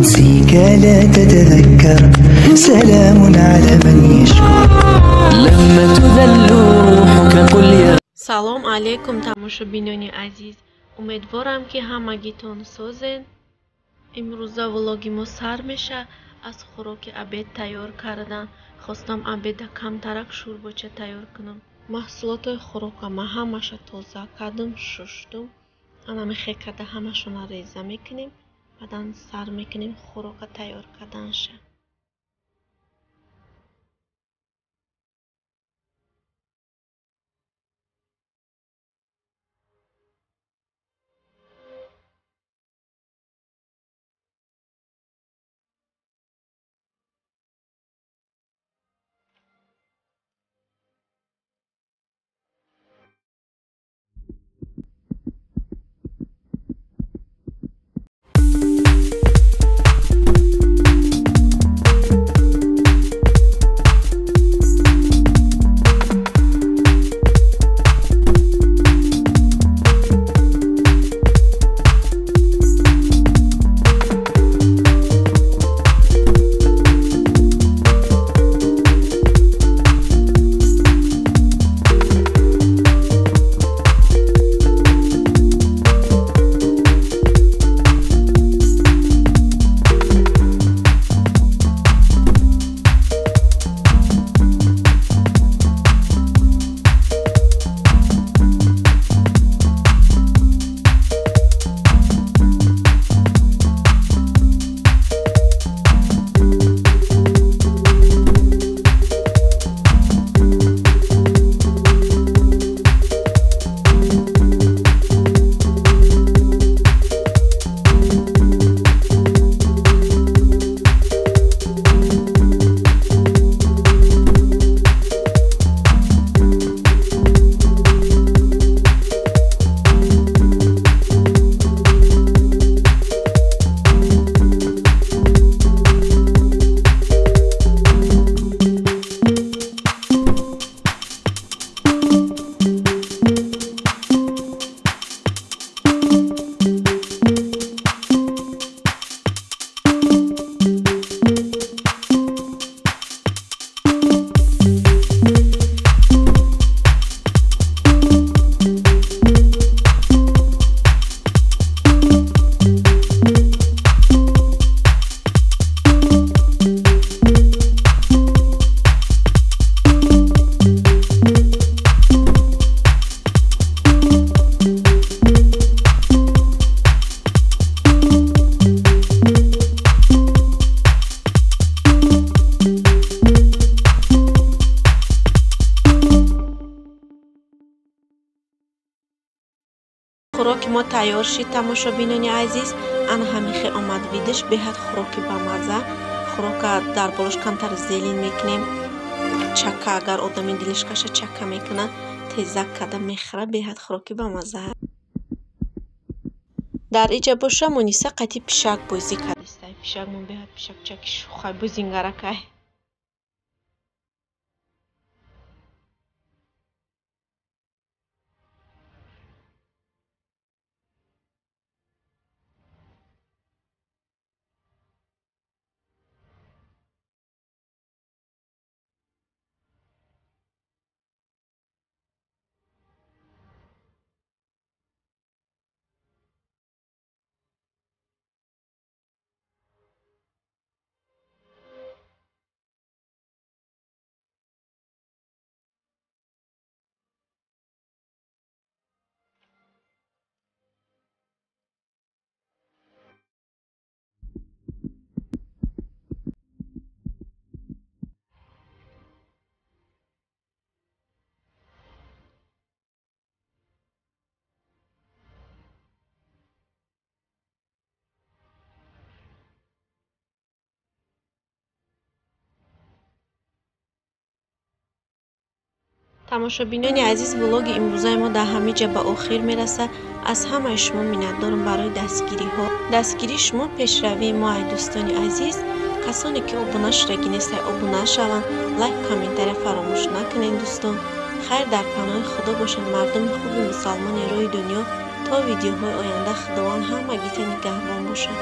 أنسيك لا تتذكر، سلام على من يشكر لما تذل روحك قل يا. سلام علیکم тамошобинони азиз, умедворам ки ҳамагитон созен. имрӯза влоги мо сар меша. аз хӯроки абед тайёр кардан. хостам абеда камтарак шӯрбоча тайёр кунам. маҳсулотои хӯрокама ҳамаша тоза кардам, шуштум. ана мехекада ҳамашона реза мекунем, баъдан сар мекунем хӯрока тайёр карданша. хӯроки мо тайёр шид. тамошобинони азиз, ана ҳамихе омад видиш. беҳад хӯроки бамаза. хӯрока дар болош камтар зелин мекунем. чака, агар одами дилиш каша чака мекунад, тезак када мехӯра. беҳад хӯроки бамаза. дар иҷа боша Муниса қати пишак бозӣ кардистай. пишак мон беҳад пишакчаки шухай бузингаракай. тамошобинони азиз, влоги имрӯзаи мо дар ҳамин ҷа ба охир мерасад. аз ҳамаи шумо миннатдорам барои дастгириҳо. дастгирии шумо пешравии мо. ай дӯстони азиз, касоне ки обуна шудаги нестанд, обуна шаванд. лайк, комментария фаромӯш накунед дӯстон. хайр дар паноҳи худо бошанд мардуми хуби мусалмони рӯи дунё. то видеоҳои оянда худованд ҳамагита нигаҳбон бошад.